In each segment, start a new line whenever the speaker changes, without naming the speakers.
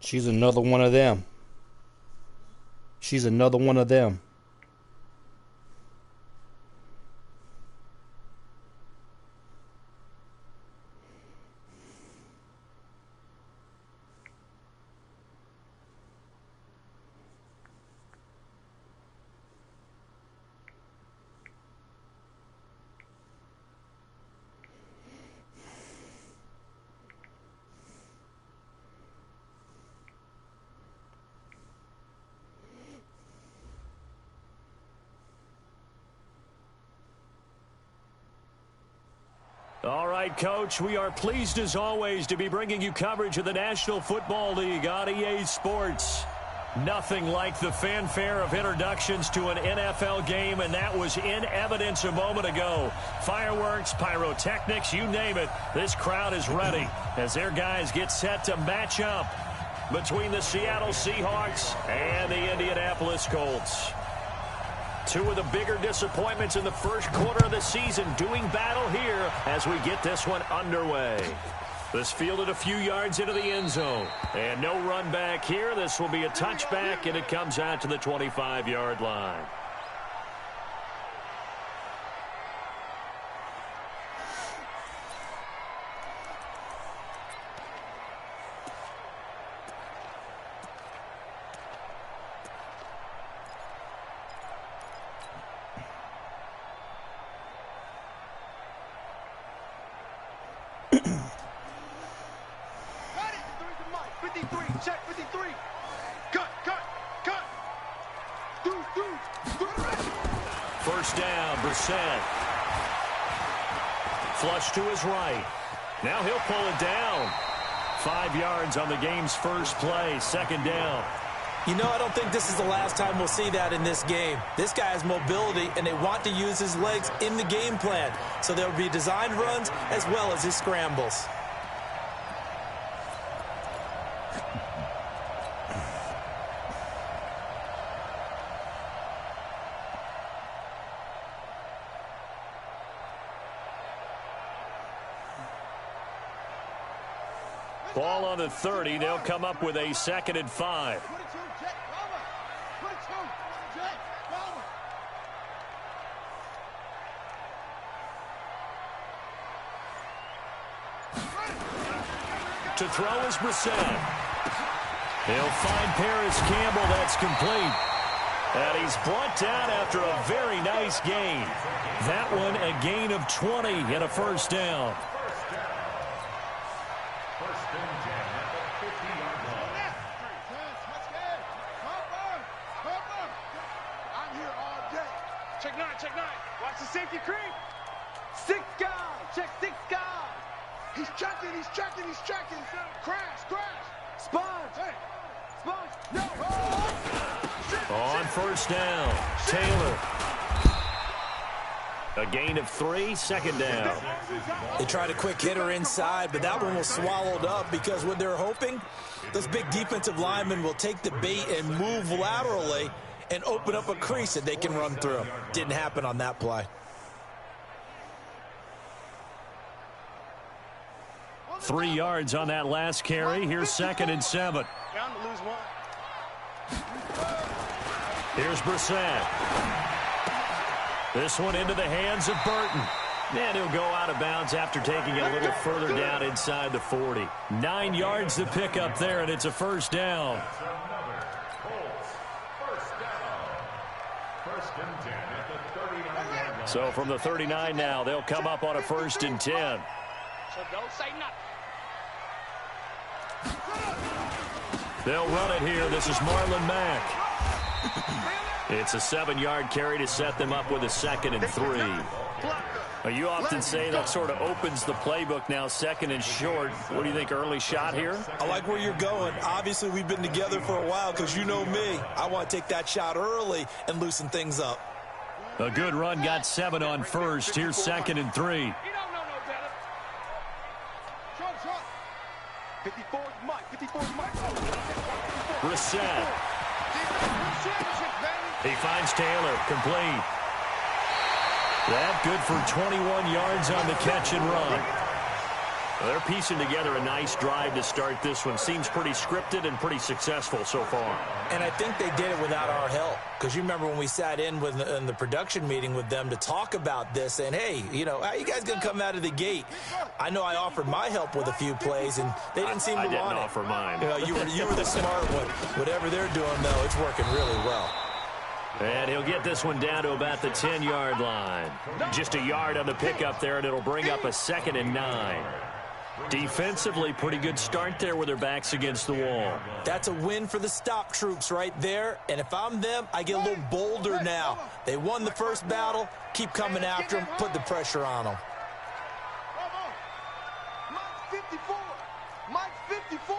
She's another one of them. She's another one of them.
All right, Coach, we are pleased as always to be bringing you coverage of the National Football League on EA Sports. Nothing like the fanfare of introductions to an NFL game, and that was in evidence a moment ago. Fireworks, pyrotechnics, you name it, this crowd is ready as their guys get set to match up between the Seattle Seahawks and the Indianapolis Colts. Two of the bigger disappointments in the first quarter of the season doing battle here as we get this one underway. This fielded a few yards into the end zone. And no run back here. This will be a touchback, and it comes out to the 25-yard line. First down, Brissett. Flush to his right. Now he'll pull it down. 5 yards on the game's first play, second down.
You know, I don't think this is the last time we'll see that in this game. This guy has mobility, and they want to use his legs in the game plan. So there will be designed runs as well as his scrambles.
Ball on the 30. They'll come up with a 2nd and 5. To throw is Brissett. He'll find Paris Campbell. That's complete. And he's brought down after a very nice gain. That one a gain of 20 and a first down.
Check 9. Watch the safety creep. 6 guys. Check 6 guys. He's checking. Crash. Sponge. Hey. Sponge. No.
On first down, Taylor. A gain of 3, second down.
They tried a quick hitter inside, but that one was swallowed up because what they're hoping, those big defensive linemen will take the bait and move laterally and open up a crease that they can run through. Didn't happen on that play.
3 yards on that last carry. Here's 2nd and 7.
Down to lose 1.
Here's Brissett. This one into the hands of Burton. And he'll go out of bounds after taking it a little further down inside the 40. 9 yards to pick up there, and it's a first down. So from the 39 now, they'll come up on a 1st and 10.
So don't say nothing.
They'll run it here. This is Marlon Mack. It's a 7-yard carry to set them up with a 2nd and 3. You often say that sort of opens the playbook now, 2nd and short. What do you think, early shot here?
I like where you're going. Obviously, we've been together for a while because you know me. I want to take that shot early and loosen things up.
A good run, got 7 on first. Here's 2nd and 3.
54's Mike.
Brissett. He finds Taylor, complete. That good for 21 yards on the catch and run. They're piecing together a nice drive to start this one. Seems pretty scripted and pretty successful so far.
And I think they did it without our help. Because you remember when we sat in the production meeting with them to talk about this, and hey, you know, how you guys going to come out of the gate? I know I offered my help with a few plays, and they didn't seem to want it.
I didn't offer mine.
You know, you were the smart one. Whatever they're doing, though, it's working really well.
And he'll get this one down to about the 10-yard line. Just a yard on the pickup there, and it'll bring up a 2nd and 9. Defensively, pretty good start there with their backs against the wall.
That's a win for the stop troops right there. And if I'm them, I get a little bolder now. They won the first battle. Keep coming after them. Put the pressure on them.
Mike 54. Mike 54.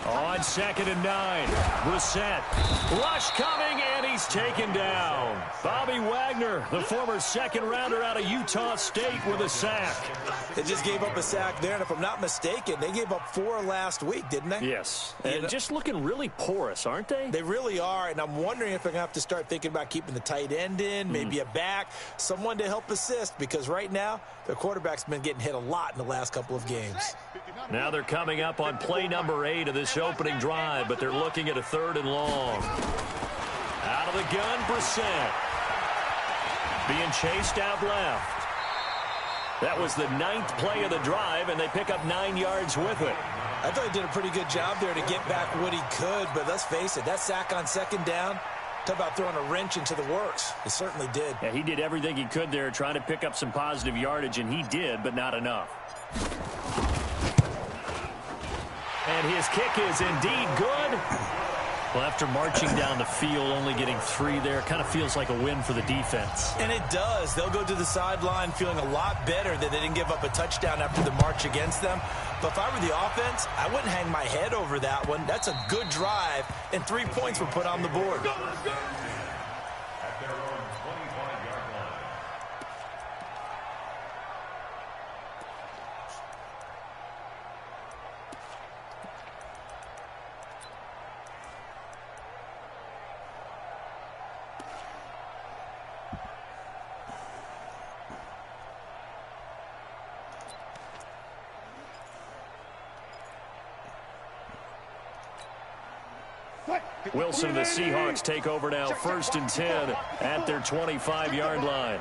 On 2nd and 9, Brissett. Rush coming, and he's taken down. Bobby Wagner, the former 2nd-rounder out of Utah State, with a sack.
They just gave up a sack there, and if I'm not mistaken, they gave up 4 last week, didn't they?
Yes, and just looking really porous, aren't they?
They really are, and I'm wondering if they're going to have to start thinking about keeping the tight end in, maybe a back, someone to help assist, because right now, their quarterback's been getting hit a lot in the last couple of games.
Now they're coming up on play number 8 of this opening drive, but they're looking at a 3rd and long. Out of the gun, Brissett. Being chased out left. That was the 9th play of the drive, and they pick up 9 yards with it.
I thought he did a pretty good job there to get back what he could, but let's face it, that sack on 2nd down, talk about throwing a wrench into the works. He certainly did.
Yeah, he did everything he could there trying to pick up some positive yardage, and he did, but not enough. And his kick is indeed good. Well, after marching down the field, only getting 3 there, kind of feels like a win for the defense.
And it does. They'll go to the sideline feeling a lot better that they didn't give up a touchdown after the march against them. But if I were the offense, I wouldn't hang my head over that one. That's a good drive, and 3 points were put on the board.
Wilson and the Seahawks take over now, 1st and 10 at their 25-yard line.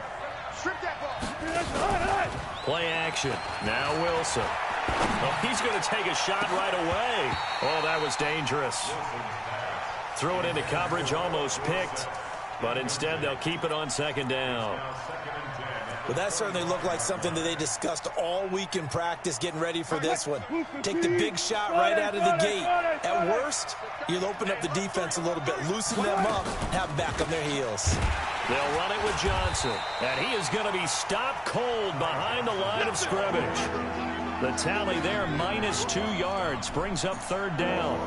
Play action. Now Wilson. Oh, he's going to take a shot right away. Oh, that was dangerous. Threw it into coverage, almost picked, but instead they'll keep it on 2nd down.
Well, that certainly looked like something that they discussed all week in practice getting ready for this one. Take the big shot right out of the gate. At worst, you'll open up the defense a little bit, loosen them up, have them back on their heels.
They'll run it with Johnson, and he is going to be stopped cold behind the line of scrimmage. The tally there, -2 yards, brings up 3rd down.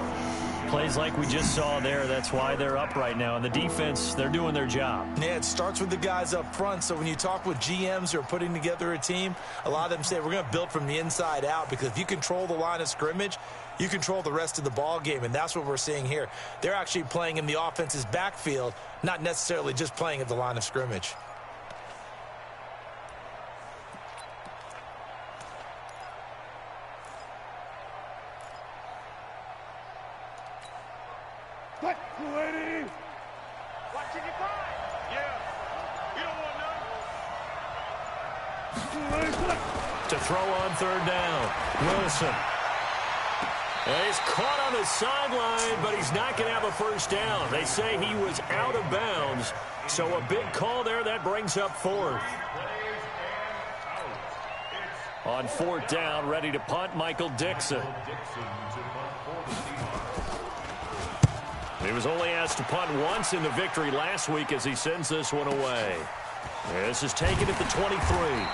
Plays like we just saw there, that's why they're up right now. And the defense, they're doing their job.
Yeah, it starts with the guys up front. So when you talk with GMs who are putting together a team, a lot of them say we're going to build from the inside out, because if you control the line of scrimmage, you control the rest of the ball game, and that's what we're seeing here. They're actually playing in the offense's backfield, not necessarily just playing at the line of scrimmage.
Watching your back. Yeah. You don't want none.
To throw on 3rd down, Wilson. And he's caught on the sideline, but he's not going to have a 1st down. They say he was out of bounds, so a big call there. That brings up 4th. On 4th down, ready to punt, Michael Dixon. He was only asked to punt once in the victory last week as he sends this one away. This is taken at the 23.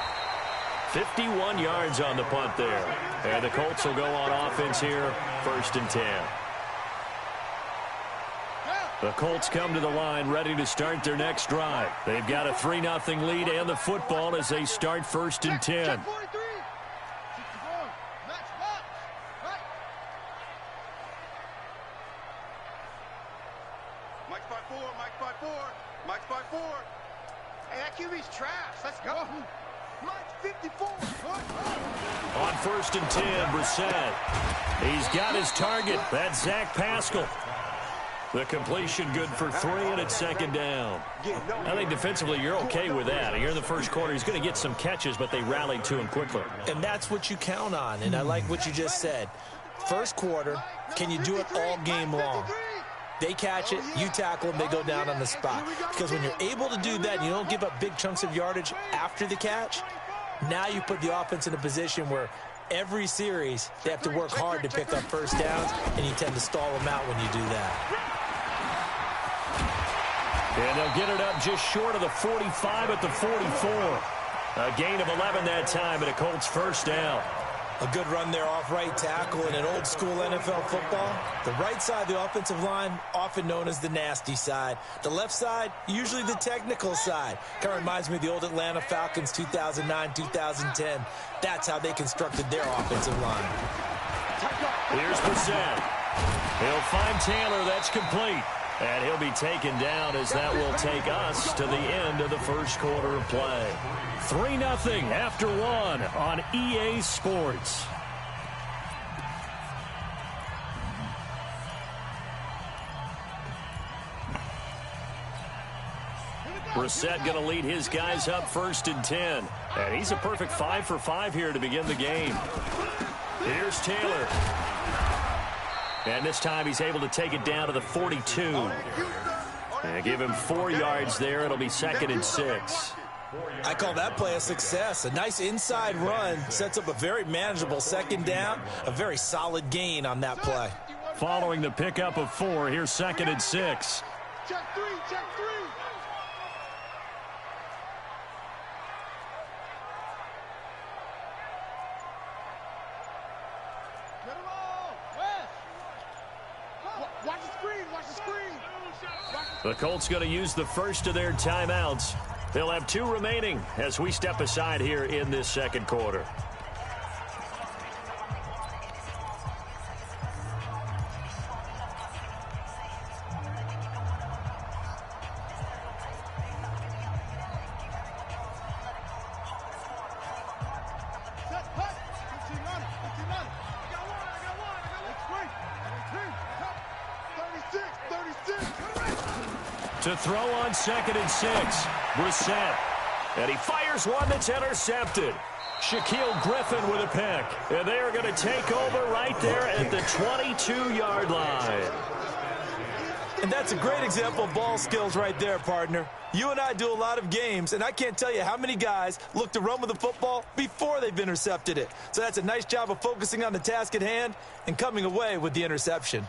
51 yards on the punt there. And the Colts will go on offense here, 1st and 10. The Colts come to the line ready to start their next drive. They've got a 3-0 lead and the football as they start 1st and 10.
Mike's by 4. Hey, that QB's trash. Let's go.
On 1st and 10, Brissett. He's got his target. That's Zach Pascal. The completion good for 3, and it's 2nd down. I think defensively you're okay with that. Here in the first quarter, he's going to get some catches, but they rallied to him quickly.
And that's what you count on, and I like what you just said. First quarter, can you do it all game long? They catch it, you tackle them, they go down on the spot. Because when you're able to do that and you don't give up big chunks of yardage after the catch, now you put the offense in a position where every series they have to work hard to pick up first downs, and you tend to stall them out when you do that.
And they'll get it up just short of the 45 at the 44. A gain of 11 that time, and a Colts first down.
A good run there off right tackle in an old-school NFL football. The right side of the offensive line, often known as the nasty side. The left side, usually the technical side. Kind of reminds me of the old Atlanta Falcons 2009, 2010. That's how they constructed their offensive line.
Here's Brissett. He'll find Taylor. That's complete. And he'll be taken down as that will take us to the end of the first quarter of play. 3-0 after 1 on EA Sports. Brissett going to lead his guys up 1st and 10. And he's a perfect 5 for 5 here to begin the game. Here's Taylor. And this time he's able to take it down to the 42. And give him 4 yards there. It'll be 2nd and 6.
I call that play a success. A nice inside run sets up a very manageable 2nd down. A very solid gain on that play.
Following the pickup of 4, here's 2nd and 6.
Check 3, check 3. Watch the screen, watch the screen.
The Colts going to use the first of their timeouts. They'll have 2 remaining as we step aside here in this second quarter. To throw on 2nd and 6, Brissett. And he fires one that's intercepted. Shaquille Griffin with a pick. And they are going to take over right there at the 22-yard line.
And that's a great example of ball skills right there, partner. You and I do a lot of games, and I can't tell you how many guys look to run with the football before they've intercepted it. So that's a nice job of focusing on the task at hand and coming away with the interception.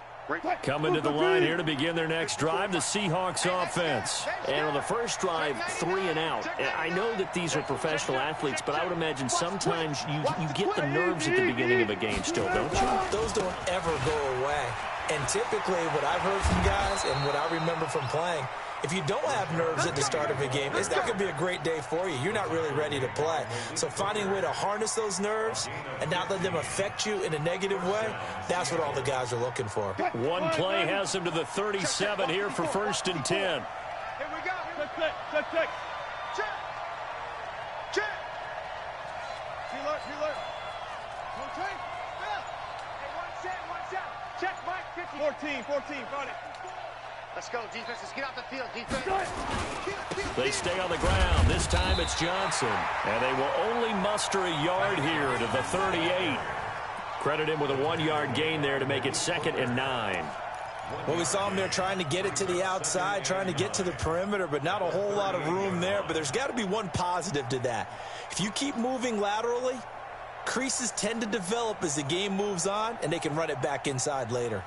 Coming to the line here to begin their next drive, the Seahawks offense.
And on the first drive, 3 and out. I know that these are professional athletes, but I would imagine sometimes you get the nerves at the beginning of a game still, don't you?
Those don't ever go away. And typically what I've heard from guys and what I remember from playing, if you don't have nerves at the start of a game, it's not going to be a great day for you. You're not really ready to play. So finding a way to harness those nerves and not let them affect you in a negative way, that's what all the guys are looking for.
One play has them to the 37 here for 1st and 10.
Here we go. Check, check, check. Check. Check. Alert. Rotate. Hey, one set. Check, Mike. 50. 14. Got it. Let's go, defense. Let's get out the field, defense.
They stay on the ground. This time it's Johnson. And they will only muster a yard here to the 38. Credit him with a 1-yard gain there to make it 2nd and 9.
Well, we saw him there trying to get it to the outside, trying to get to the perimeter, but not a whole lot of room there. But there's got to be one positive to that. If you keep moving laterally, creases tend to develop as the game moves on, and they can run it back inside later.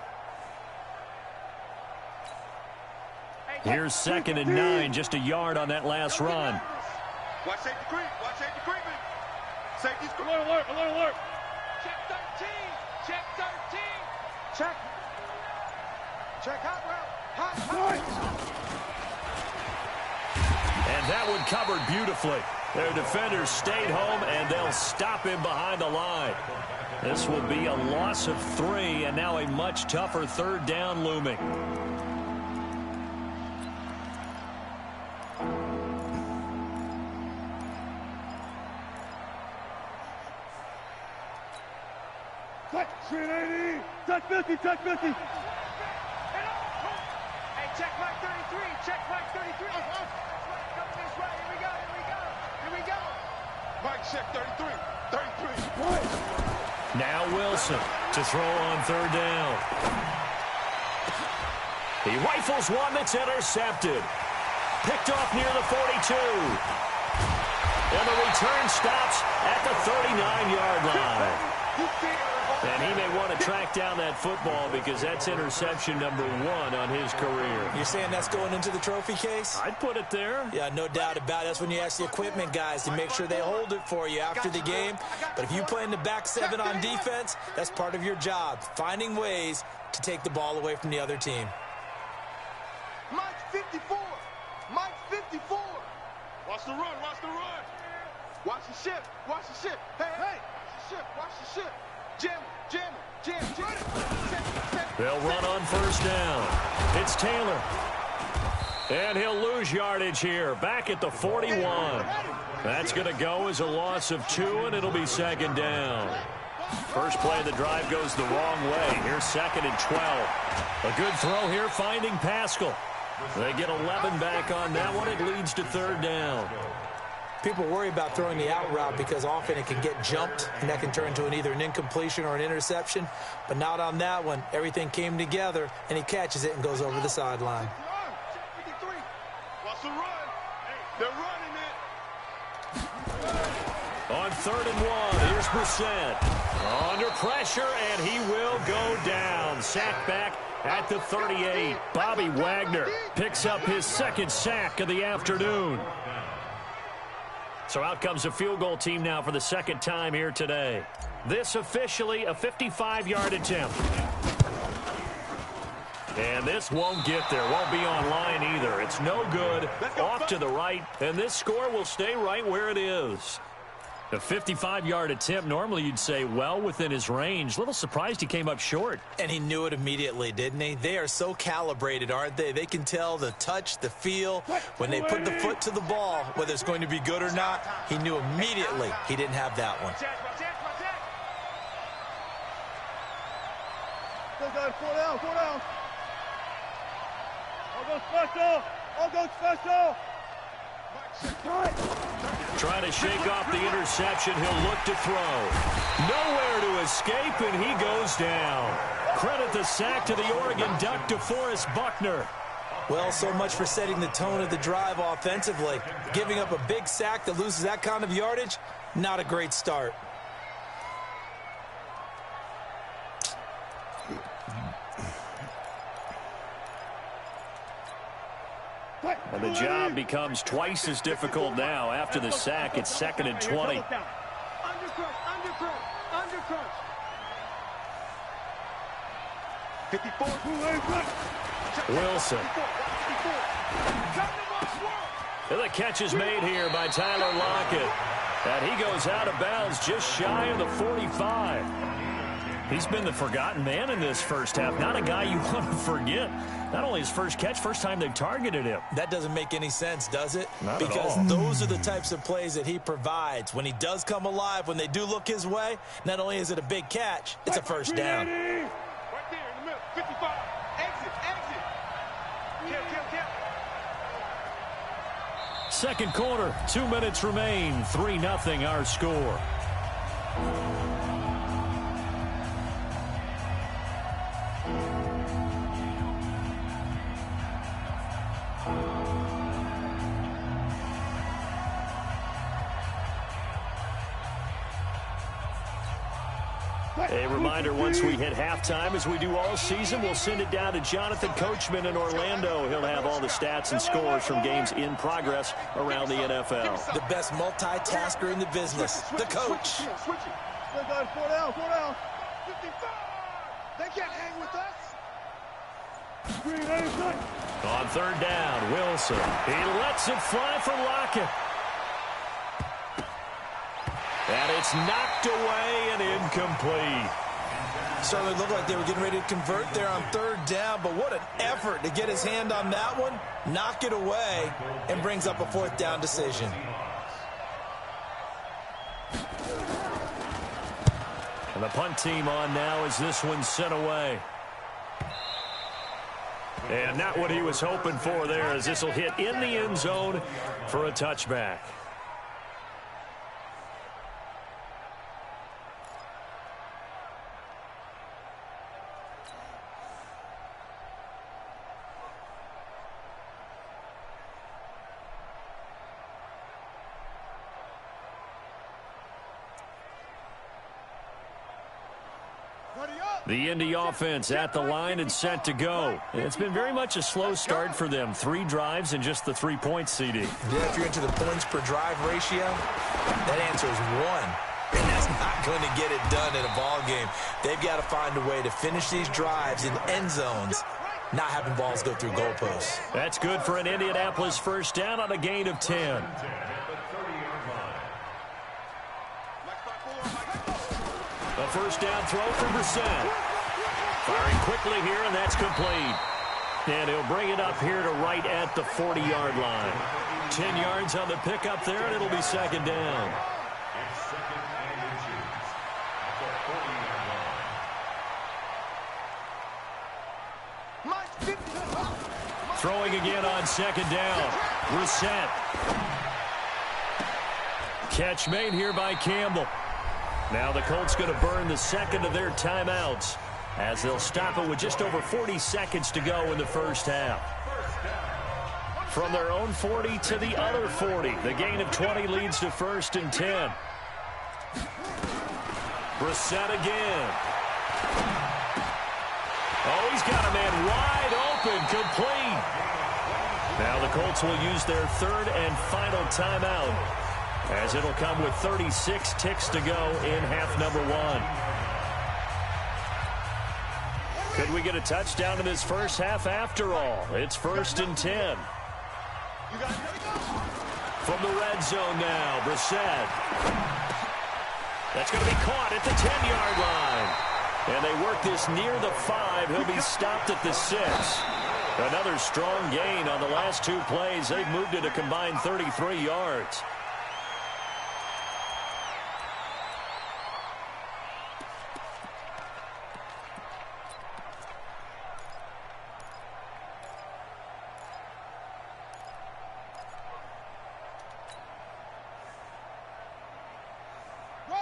Here's 2nd and 9, just a yard on that last run.
Watch safety creep. Safety's alert. Check 13. Check hot route.
And that one covered beautifully. Their defenders stayed home, and they'll stop him behind the line. This will be a loss of 3, and now a much tougher 3rd down looming.
Touch 380. Touch 50. Touch 50. Hey, check Mike 33. Check Mike 33. Come this way. Here we go. Here we go. Here we go. Mike check 33. 33.
Now Wilson to throw on third down. He rifles one that's intercepted. Picked off near the 42. And the return stops at the 39-yard line. And he may want to track down that football because that's interception number 1 on his career.
You're saying that's going into the trophy case?
I'd put it there.
Yeah, no doubt about it. That's when you ask the equipment guys to make sure they hold it for you after the game. But if you play in the back 7 on defense, that's part of your job, finding ways to take the ball away from the other team.
Mike 54. Mike 54. Watch the run. Watch the run. Watch the ship. Watch the ship. Hey, hey. Watch the ship. Watch the ship. Jam it.
They'll run on first down. It's Taylor. And he'll lose yardage here. Back at the 41. That's going to go as a loss of 2, and it'll be second down. First play of the drive goes the wrong way. Here's 2nd and 12. A good throw here finding Pascal. They get 11 back on that one. It leads to third down.
People worry about throwing the out route because often it can get jumped, and that can turn into either an incompletion or an interception. But not on that one. Everything came together, and he catches it and goes over the sideline.
Watch the run. They're running it.
On 3rd and 1, here's Brissett. Under pressure, and he will go down. Sack back at the 38. Bobby Wagner picks up his 2nd sack of the afternoon. So out comes a field goal team now for the 2nd time here today. This officially a 55-yard attempt. And this won't get there. Won't be on line either. It's no good. Off to the right. And this score will stay right where it is. A 55-yard attempt, normally you'd say well within his range. Little surprised he came up short.
And he knew it immediately, didn't he? They are so calibrated, aren't they? They can tell the touch, the feel. When they put the foot to the ball, whether it's going to be good or not, he knew immediately he didn't have that one.
Still got 4 down, 4 down. I'll go special. I'll go special.
Trying to shake off the interception. He'll look to throw. Nowhere to escape, and he goes down. Credit the sack to the Oregon Duck, DeForest Buckner.
Well, so much for setting the tone of the drive offensively. Giving up a big sack that loses that kind of yardage, not a great start.
And the job becomes twice as difficult now. After the sack, it's 2nd and 20.
Under crunch. 54.
Wilson. And the catch is made here by Tyler Lockett. And he goes out of bounds just shy of the 45. He's been the forgotten man in this first half. Not a guy you want to forget. Not only his first catch, first time they've targeted him.
That doesn't make any sense, does it?
Not at
because
all.
Those are the types of plays that he provides. When he does come alive, when they do look his way, not only is it a big catch, it's a first down.
Right there in the middle. 55. Exit. Kill.
Second quarter, 2 minutes remain. 3-0 our score. A reminder, once we hit halftime, as we do all season, we'll send it down to Jonathan Coachman in Orlando. He'll have all the stats and scores from games in progress around the NFL.
The best multitasker in the business, the coach.
Switch it. Still got 4 down. 55. They can't hang with us.
On third down, Wilson. He lets it fly for Lockett. And it's knocked away and incomplete.
Certainly looked like they were getting ready to convert there on third down, but what an effort to get his hand on that one, knock it away, and brings up a 4th down decision.
And the punt team on now as this one's sent away. And not what he was hoping for there, as this will hit in the end zone for a touchback. The Indy offense at the line and set to go. It's been very much a slow start for them. 3 drives and just the 3 points, CD.
Yeah, if you're into the points per drive ratio, that answer is 1. And that's not going to get it done in a ball game. They've got to find a way to finish these drives in end zones, not having balls go through goalposts.
That's good for an Indianapolis first down on a gain of 10. A first down throw for Brissett. Firing quickly here, and that's complete. And he'll bring it up here to right at the 40-yard line. 10 yards on the pickup there, and it'll be second down. Throwing again on second down. Brissett. Catch made here by Campbell. Now the Colts going to burn the second of their timeouts as they'll stop it with just over 40 seconds to go in the first half. From their own 40 to the other 40. The gain of 20 leads to first and 10. Brissett again. Oh, he's got a man wide open, complete. Now the Colts will use their third and final timeout, as it'll come with 36 ticks to go in half number 1. Could we get a touchdown in this first half after all? It's first and 10. From the red zone now, Brissett. That's going to be caught at the 10-yard line. And they work this near the 5. He'll be stopped at the 6. Another strong gain on the last 2 plays. They've moved it a combined 33 yards.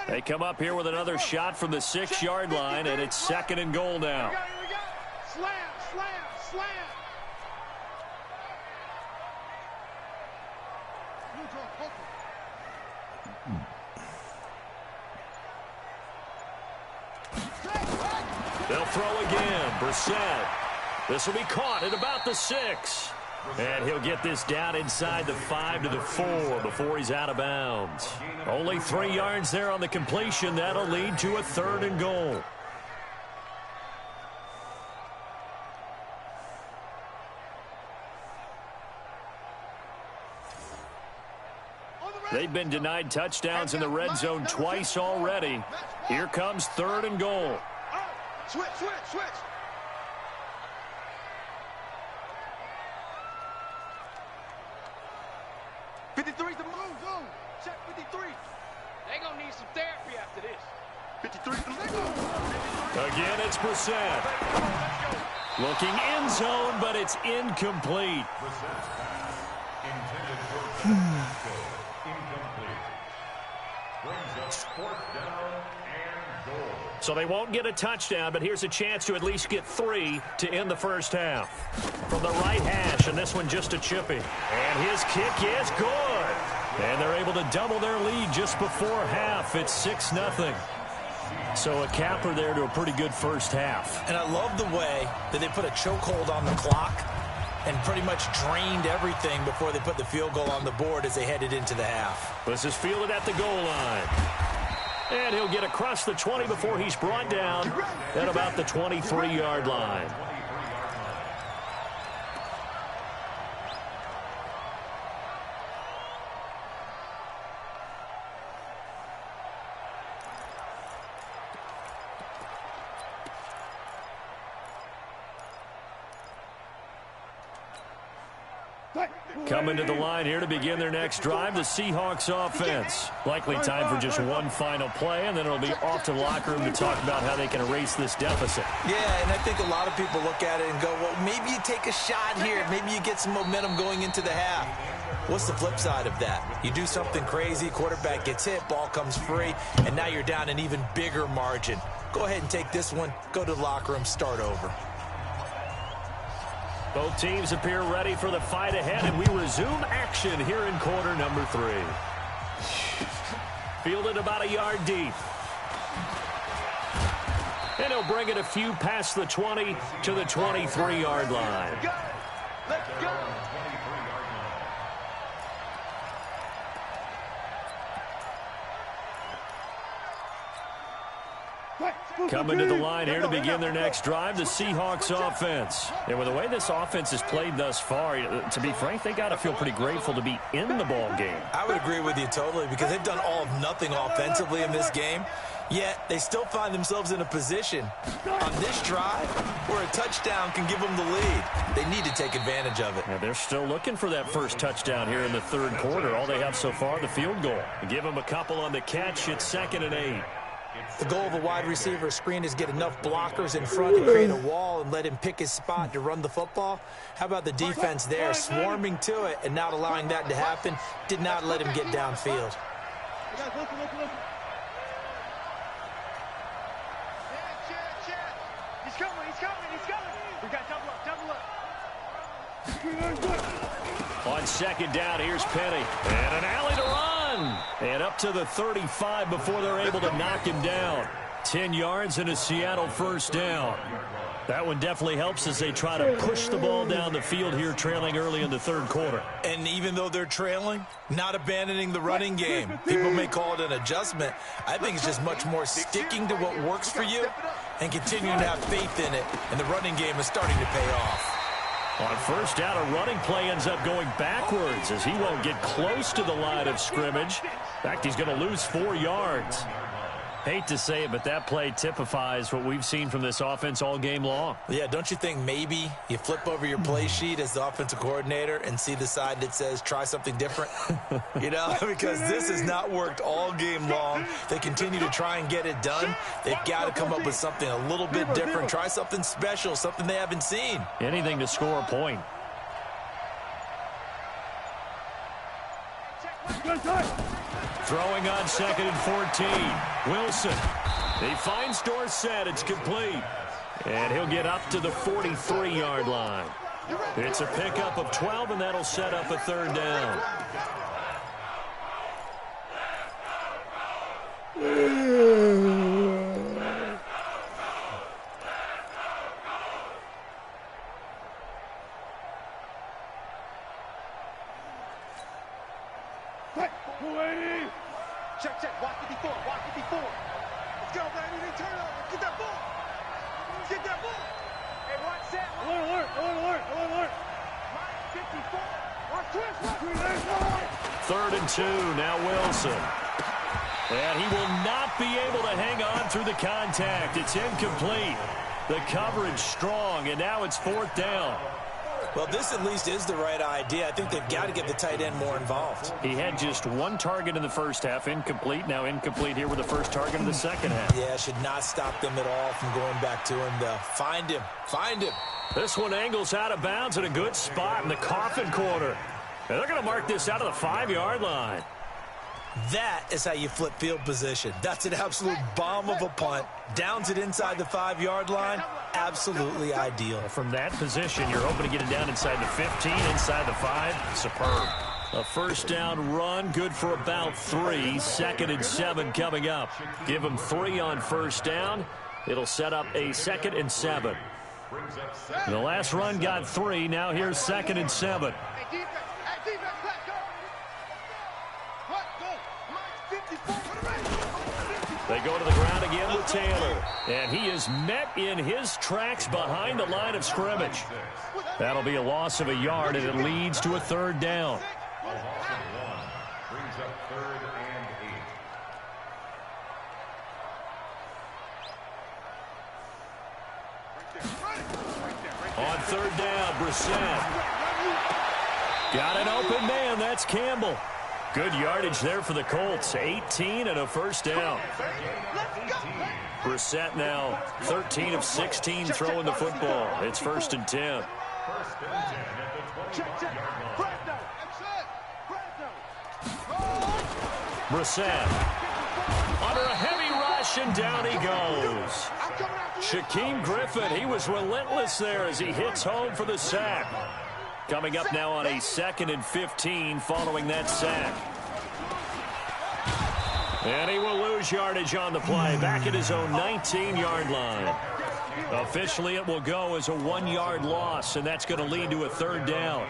They come up here with another shot from the 6-yard line, and it's second and goal now.
Slam, slam, slam.
They'll throw again. Brissett. This will be caught at about the 6. And he'll get this down inside the 5 to the 4 before he's out of bounds. Only 3 yards there on the completion. That'll lead to a third and goal. They've been denied touchdowns in the red zone twice already. Here comes third and goal.
Switch, switch, switch. '53's the move, zone. Check 53. They gonna need some therapy after this. 53's the move.
Again, it's Brissett. Looking end zone, but it's incomplete. So they won't get a touchdown, but here's a chance to at least get 3 to end the first half. From the right hash, and this one just a chippy. And his kick is good. And they're able to double their lead just before half. It's 6-0. So a capper there to a pretty good first half.
And I love the way that they put a chokehold on the clock and pretty much drained everything before they put the field goal on the board as they headed into the half.
This is fielded at the goal line. And he'll get across the 20 before he's brought down at about the 23-yard line. Coming to the line here to begin their next drive, the Seahawks offense. Likely time for just one final play, and then it'll be off to the locker room to talk about how they can erase this deficit.
Yeah, and I think a lot of people look at it and go, well, maybe you take a shot here. Maybe you get some momentum going into the half. What's the flip side of that? You do something crazy, quarterback gets hit, ball comes free, and now you're down an even bigger margin. Go ahead and take this one, go to the locker room, start over.
Both teams appear ready for the fight ahead, and we resume action here in quarter number 3. Fielded about a yard deep. And he'll bring it a few past the 20 to the 23-yard line.
Let's go.
Coming to the line here to begin their next drive, the Seahawks offense. And with the way this offense has played thus far, to be frank, they got to feel pretty grateful to be in the ball game.
I would agree with you totally, because they've done all of nothing offensively in this game, yet they still find themselves in a position on this drive where a touchdown can give them the lead. They need to take advantage of it.
Yeah, they're still looking for that first touchdown here in the third quarter. All they have so far, the field goal. Give them a couple on the catch. It's 2nd and 8.
The goal of a wide receiver screen is get enough blockers in front and create a wall and let him pick his spot to run the football. How about the defense there, swarming to it and not allowing that to happen? Did not let him get downfield.
He's coming. We got double up.
On 2nd down, here's Penny. And an alley to run. And up to the 35 before they're able to knock him down. 10 yards and a Seattle first down. That one definitely helps as they try to push the ball down the field here, trailing early in the third quarter.
And even though they're trailing, not abandoning the running game. People may call it an adjustment. I think it's just much more sticking to what works for you and continuing to have faith in it. And the running game is starting to pay off.
On first down, a running play ends up going backwards as he won't get close to the line of scrimmage. In fact, he's going to lose 4 yards. Hate to say it, but that play typifies what we've seen from this offense all game long.
Yeah, don't you think maybe you flip over your play sheet as the offensive coordinator and see the side that says try something different? You know, because this has not worked all game long. They continue to try and get it done. They've got to come up with something a little bit different. Try something special, something they haven't seen.
Anything to score a point. Throwing on 2nd and 14. Wilson. He finds Dorsett. It's complete. And he'll get up to the 43-yard line. It's a pickup of 12, and that'll set up a 3rd down.
Check. Watch 54. Let's go, baby. They turn over. Get that ball. Hey, watch that. Alert. Mike 54. Watch twist.
3rd and 2. Now Wilson. And he will not be able to hang on through the contact. It's incomplete. The coverage strong, and now it's 4th down.
Well, this at least is the right idea. I think they've got to get the tight end more involved.
He had just 1 target in the first half, incomplete. Now incomplete here with the first target in the second half.
Yeah, should not stop them at all from going back to him, though. Find him.
This one angles out of bounds in a good spot in the coffin corner. And they're going to mark this out of the 5-yard line.
That is how you flip field position. That's an absolute bomb of a punt. Downs it inside the 5-yard line. Absolutely ideal.
From that position, you're hoping to get it down inside the 15, inside the 5. Superb. A first down run, good for about 3. 2nd and 7 coming up. Give them 3 on first down. It'll set up a 2nd and 7. The last run got 3. Now here's 2nd and 7. They go to the ground again with Taylor. And he is met in his tracks behind the line of scrimmage. That'll be a loss of a yard, and it leads to a 3rd down. On 3rd down, Brissett. Got an open man. That's Campbell. Good yardage there for the Colts. 18 and a first down. Brissett now 13 of 16 throwing the football. It's 1st and 10. Brissett under a heavy rush, and down he goes. Shaquem Griffin, he was relentless there as he hits home for the sack. Coming up now on a 2nd and 15 following that sack. And he will lose yardage on the play, back at his own 19-yard line. Officially, it will go as a 1-yard loss, and that's going to lead to a 3rd down.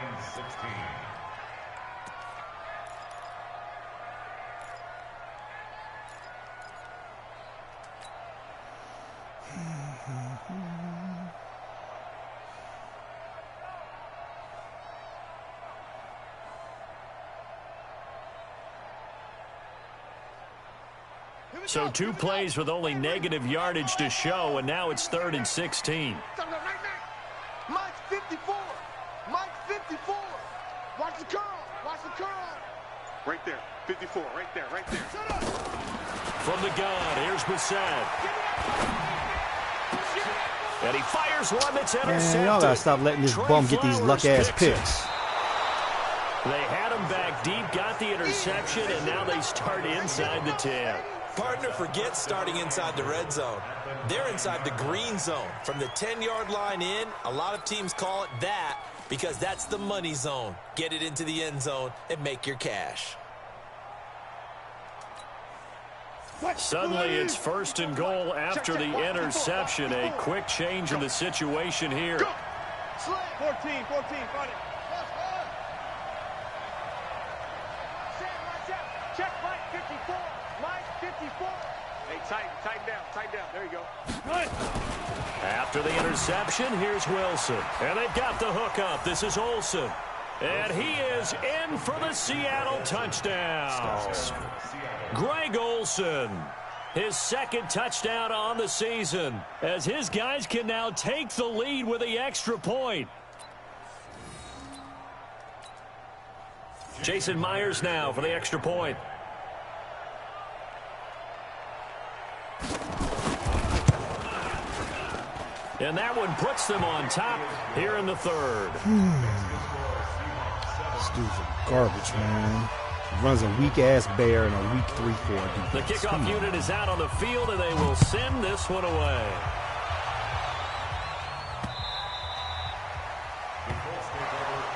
So 2 plays with only negative yardage to show, and now it's 3rd and 16.
Mike 54. Mike 54. Watch the curl. Watch the curl. Right there. 54. Right there. Right there.
From the gun, here's Brissett. And he fires one that's intercepted.
Man, y'all gotta stop letting this bum get these luck-ass picks.
They had him back deep, got the interception, and now they start inside the 10.
Partner forgets starting inside the red zone. They're inside the green zone. From the 10-yard line in, a lot of teams call it that because that's the money zone. Get it into the end zone and make your cash.
Suddenly it's 1st and goal after the interception. A quick change in the situation here.
14, 14, find it. Check Mike 54. Mike 54. Hey, tighten down. There you go. Good.
After the interception, here's Wilson. And they've got the hook up. This is Olsen. And he is in for the Seattle touchdown. Greg Olsen, his 2nd touchdown on the season, as his guys can now take the lead with the extra point. Jason Myers now for the extra point. And that one puts them on top here in the 3rd.
This dude's a garbage, man. Runs a weak-ass bear in a weak 3-4 defense.
The kickoff unit is out on the field, and they will send this one away.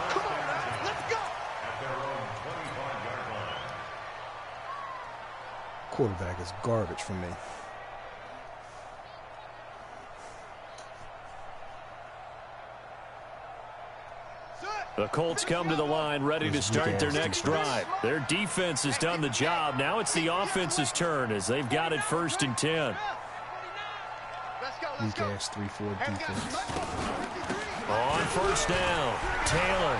Come on, man. Let's go.
Quarterback is garbage for me.
The Colts come to the line ready to start their next drive. Their defense has done the job. Now it's the offense's turn as they've got it 1st and 10.
Weak-ass 3-4 defense.
On 1st down, Taylor.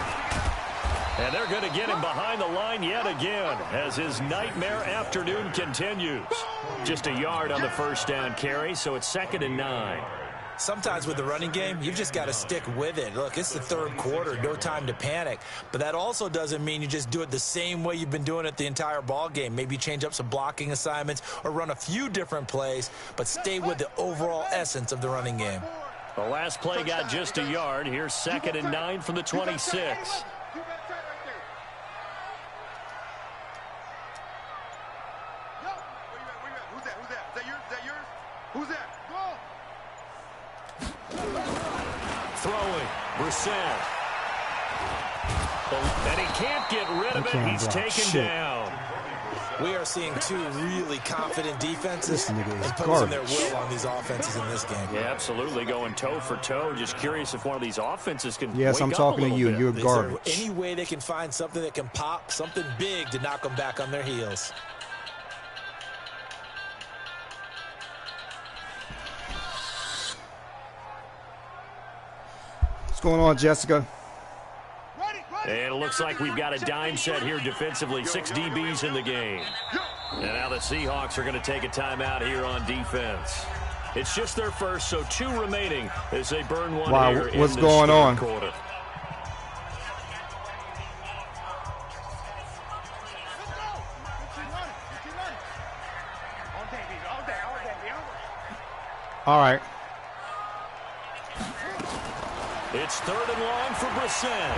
And they're going to get him behind the line yet again as his nightmare afternoon continues. Just a yard on the 1st down carry, so it's 2nd and 9.
Sometimes with the running game, you've just got to stick with it. Look, it's the 3rd quarter, no time to panic. But that also doesn't mean you just do it the same way you've been doing it the entire ball game. Maybe change up some blocking assignments or run a few different plays, but stay with the overall essence of the running game.
The last play got just a yard. Here's 2nd and 9 from the 26. Throwing, Brissett. And he can't get rid of it. He's taken down.
We are seeing 2 really confident defenses imposing
garbage.
their will on these offenses in this game.
Yeah, absolutely, going toe for toe. Just curious if one of these offenses can
Yes, I'm talking to you.
Bit.
You're
Is
garbage.
there any way they can find something that can pop, something big to knock them back on their heels?
What's going on, Jessica?
And it looks like we've got a dime set here defensively. 6 DBs in the game. And now the Seahawks are going to take a timeout here on defense. It's just their first, so 2 remaining as they burn one here in
What's
this
going on?
quarter.
All right.
It's 3rd and long for Brissett.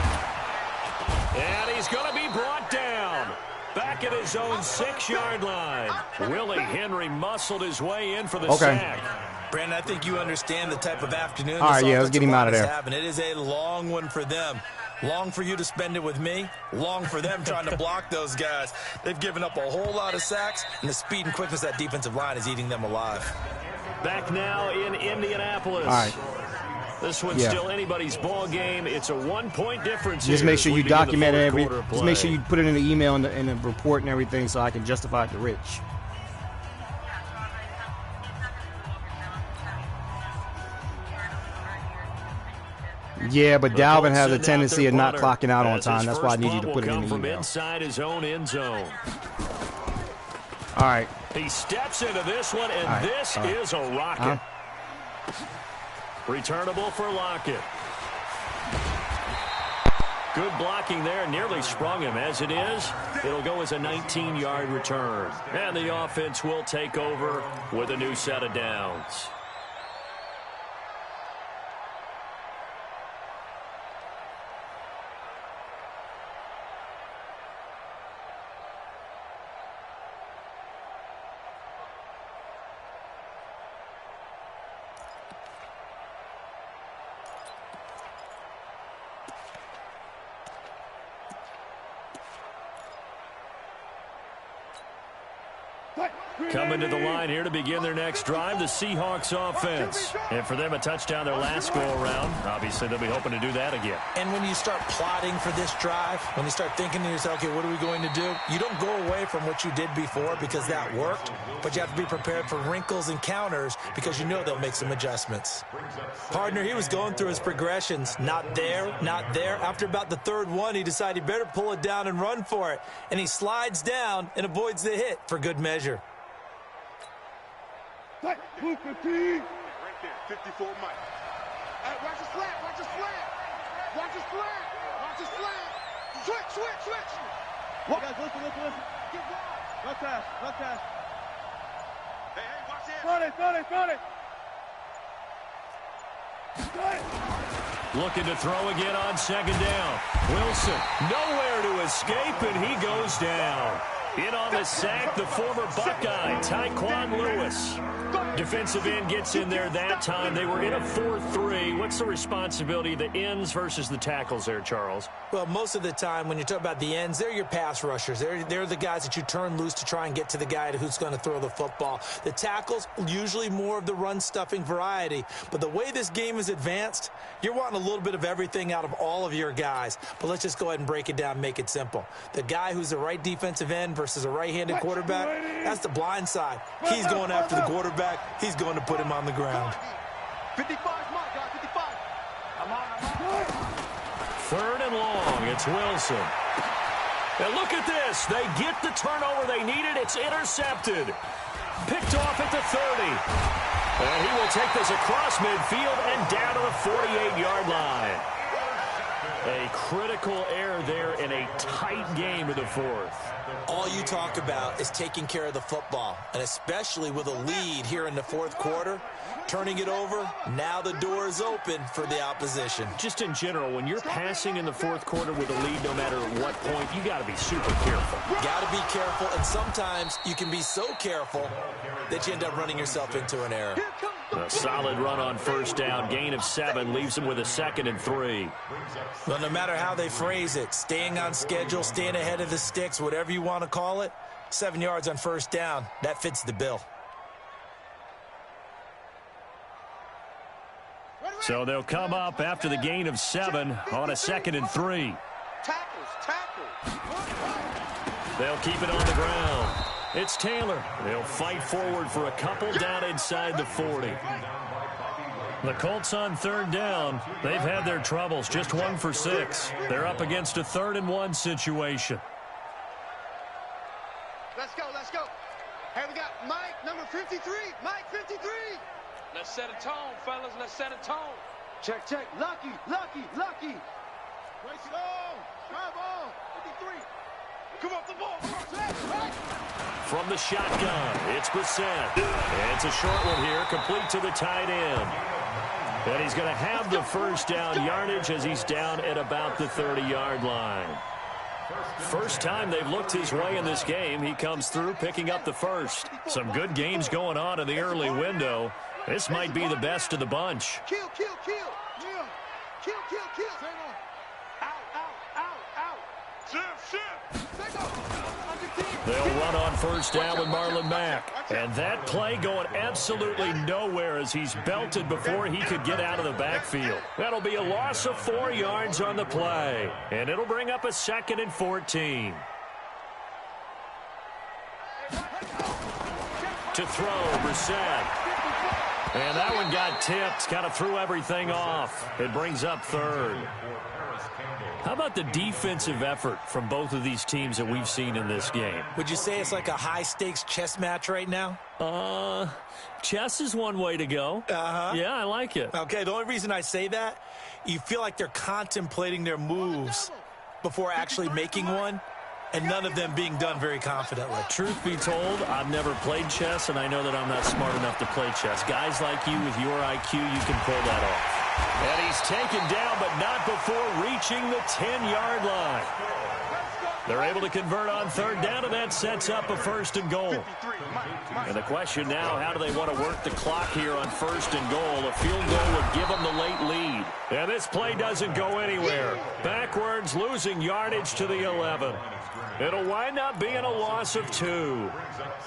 And he's going to be brought down. Back at his own 6-yard line. Willie Henry muscled his way in for the sack.
Brandon, I think you understand the type of afternoon
all right, yeah, let's get him out of there.
It is a long one for them. Long for you to spend it with me. Long for them trying to block those guys. They've given up a whole lot of sacks, and the speed and quickness of that defensive line is eating them alive.
Back now in Indianapolis.
All right.
This one's still anybody's ball game. It's a 1-point difference.
Just make sure you document it. Just make sure you put it in the email and the report and everything so I can justify it to Rich. Yeah, but Dalvin has a tendency of not clocking out on time. That's why I need you to put it in the email.
From inside his own end zone.
All right.
He steps into this one, and this is a rocket. Returnable for Lockett. Good blocking there. Nearly sprung him. As it is, it'll go as a 19-yard return. And the offense will take over with a new set of downs. Coming to the line here to begin their next drive, the Seahawks offense. And for them, a touchdown their last go-around. Obviously, they'll be hoping to do that again.
And when you start plotting for this drive, when you start thinking to yourself, okay, what are we going to do? You don't go away from what you did before because that worked, but you have to be prepared for wrinkles and counters because you know they'll make some adjustments. Partner, he was going through his progressions. Not there, not there. After about the 3rd one, he decided he better pull it down and run for it. And he slides down and avoids the hit for good measure.
Right there, 54 Mike. Hey, watch the slant, watch the slant. Watch the slant, watch the slant. Switch. What? Guys, listen. Get wide. Left pass. Hey, watch it. Front it.
Looking to throw again on 2nd down. Wilson, nowhere to escape, and he goes down. In on the sack, the former Buckeye, Tyquan Lewis. Defensive end gets in there that time. They were in a 4-3. What's the responsibility of the ends versus the tackles there, Charles?
Well, most of the time when you talk about the ends, they're your pass rushers. They're the guys that you turn loose to try and get to the guy who's going to throw the football. The tackles, usually more of the run-stuffing variety. But the way this game is advanced, you're wanting a little bit of everything out of all of your guys. But let's just go ahead and break it down and make it simple. The guy who's the right defensive end versus a right-handed quarterback, that's the blind side. He's going after the quarterback. He's going to put him on the ground.
55, Mike, guys, 55. I'm on.
3rd and long. It's Wilson. And look at this. They get the turnover they needed. It's intercepted. Picked off at the 30. And he will take this across midfield and down to the 48-yard line. A critical error there in a tight game of the 4th.
All you talk about is taking care of the football, and especially with a lead here in the 4th quarter, turning it over, now the door is open for the opposition.
Just in general, when you're passing in the 4th quarter with a lead, no matter what point, you got to be super careful.
Got to be careful, and sometimes you can be so careful that you end up running yourself into an error.
A solid run on 1st down, gain of 7, leaves them with a 2nd and 3.
Well, no matter how they phrase it, staying on schedule, staying ahead of the sticks, whatever you want to call it, 7 yards on 1st down, that fits the bill.
So they'll come up after the gain of 7 on a 2nd and 3.
Tackles.
They'll keep it on the ground. It's Taylor. They'll fight forward for a couple down inside the 40. The Colts on 3rd down. They've had their troubles, just 1 for 6. They're up against a 3rd and 1 situation.
Let's go. Hey, we got Mike, number 53. Mike, 53.
Let's set a tone, fellas. Let's set a tone.
Check. Lucky. Race it on. Drive on. 53. Come on, the ball.
From the shotgun, it's Brissett. And it's a short one here, complete to the tight end. And he's going to have the first down yardage as he's down at about the 30-yard line. First time they've looked his way in this game, he comes through picking up the first. Some good games going on in the early window. This might be the best of the bunch.
Kill. Out. Shift.
They'll run on first down with Marlon Mack. And that play going absolutely nowhere as he's belted before he could get out of the backfield. That'll be a loss of 4 yards on the play. And it'll bring up a 2nd and 14. To throw, Brissett. And that one got tipped, kind of threw everything off. It brings up 3rd. How about the defensive effort from both of these teams that we've seen in this game?
Would you say it's like a high-stakes chess match right now?
Chess is one way to go. Yeah, I like it.
Okay, the only reason I say that, you feel like they're contemplating their moves before actually making one, and none of them being done very confidently.
Truth be told, I've never played chess, and I know that I'm not smart enough to play chess. Guys like you with your IQ, you can pull that off. And he's taken down, but not before reaching the 10-yard line. They're able to convert on 3rd down, and that sets up a 1st and goal. And the question now, how do they want to work the clock here on 1st and goal? A field goal would give them the late lead. And this play doesn't go anywhere. Backwards, losing yardage to the 11. It'll wind up being a loss of 2.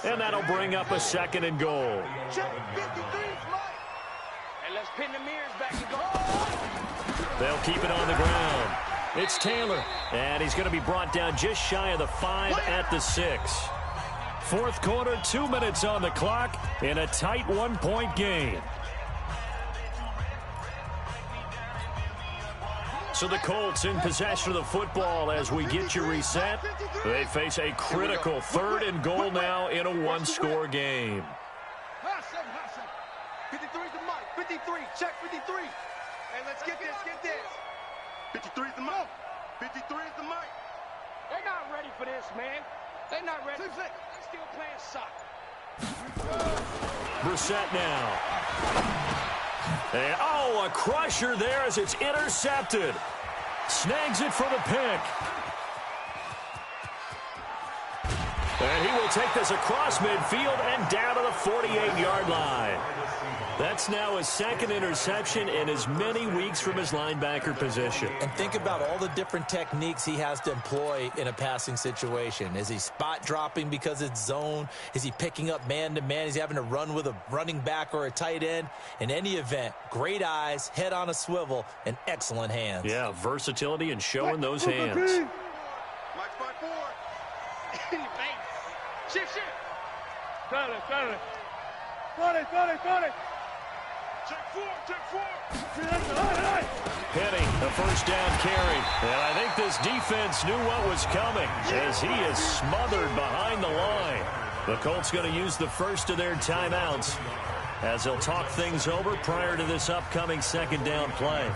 And that'll bring up a 2nd and goal.
And let's pin the mirrors back and go.
They'll keep it on the ground. It's Taylor, and he's going to be brought down just shy of the 5 at the 6. 4th quarter, 2 minutes on the clock in a tight 1-point game. So the Colts in possession of the football as we get you reset. They face a critical 3rd and goal now in a 1-score game.
53's the mic. 53. Check 53. Hey, let's get this. 53's the mic. 53 is the mic.
They're not ready for this, man. They're not ready. They're still playing soccer.
Brissett now. And, a crusher there as it's intercepted. Snags it for the pick. And he will take this across midfield and down to the 48-yard line. That's now his 2nd interception in as many weeks from his linebacker position.
And think about all the different techniques he has to employ in a passing situation. Is he spot dropping because it's zone? Is he picking up man-to-man? Is he having to run with a running back or a tight end? In any event, great eyes, head on a swivel, and excellent hands.
Yeah, versatility and showing those hands.
Mike 5-4. In your face. Shift.
Got it.
Check 4.
Penny, the first down carry. And I think this defense knew what was coming as he is smothered behind the line. The Colts going to use the first of their timeouts as they'll talk things over prior to this upcoming 2nd down play.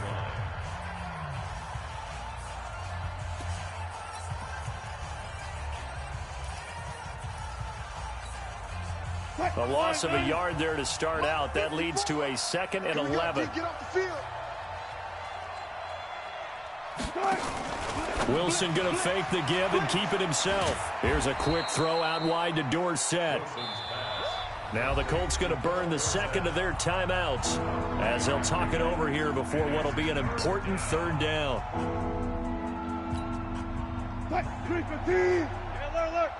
A loss of a yard there to start out. That leads to a 2nd and 11.
Get off the field.
Wilson going to fake the give and keep it himself. Here's a quick throw out wide to Dorsett. Now the Colts going to burn the 2nd of their timeouts as they'll talk it over here before what will be an important 3rd down.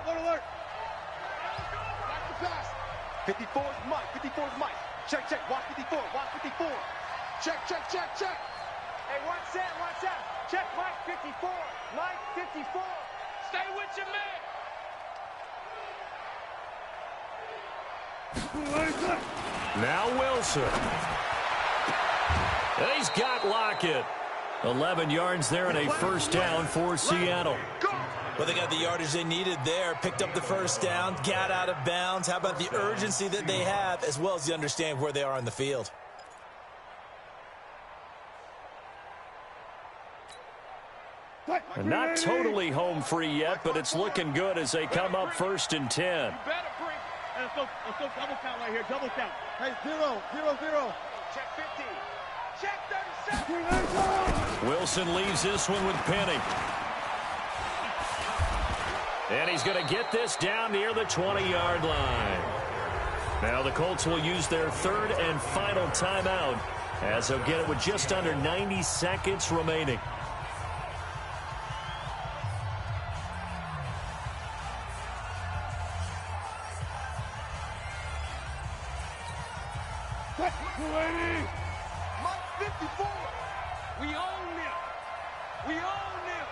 Alert. 54's Mike. Check. Watch 54. Check.
Hey, watch that. Check Mike 54. Mike 54. Stay with your man.
Now Wilson. And he's got Lockett. 11 yards there and a 1st down for Seattle.
Well, they got the yardage they needed there, picked up the 1st down, got out of bounds. How about the urgency that they have, as well as the understanding where they are on the field?
And not totally home free yet, but it's looking good as they come up 1st and 10.
You better bring. Hey, let's go double count right here. Double count. Hey, 0, 0, 0. Check 50. Check 37.
Wilson leaves this one with Penny. And he's going to get this down near the 20-yard line. Now the Colts will use their 3rd and final timeout as they'll get it with just under 90 seconds remaining.
Mike 54. We own them. We own them.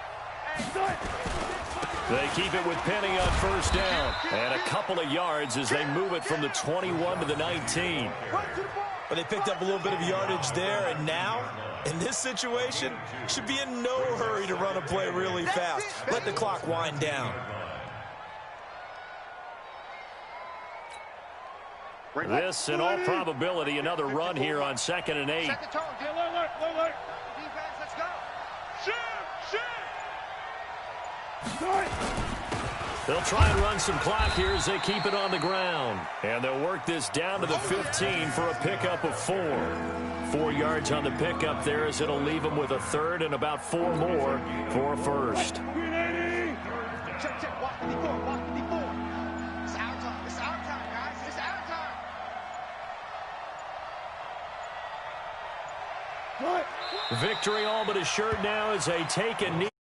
They keep it with Penny on 1st down. And a couple of yards as they move it from the 21 to the 19.
But they picked up a little bit of yardage there, and now, in this situation, should be in no hurry to run a play really fast. Let the clock wind down.
This, in all probability, another run here on 2nd and 8.
Set the tone. Alert. Defense, let's go.
They'll try and run some clock here as they keep it on the ground. And they'll work this down to the 15 for a pickup of 4. 4 yards on the pickup there as it'll leave them with a 3rd and about 4 more for a 1st.
Check. Watch 54. Watch 54. It's our time. It's our time, guys. It's our time.
Victory all but assured now as they take a knee.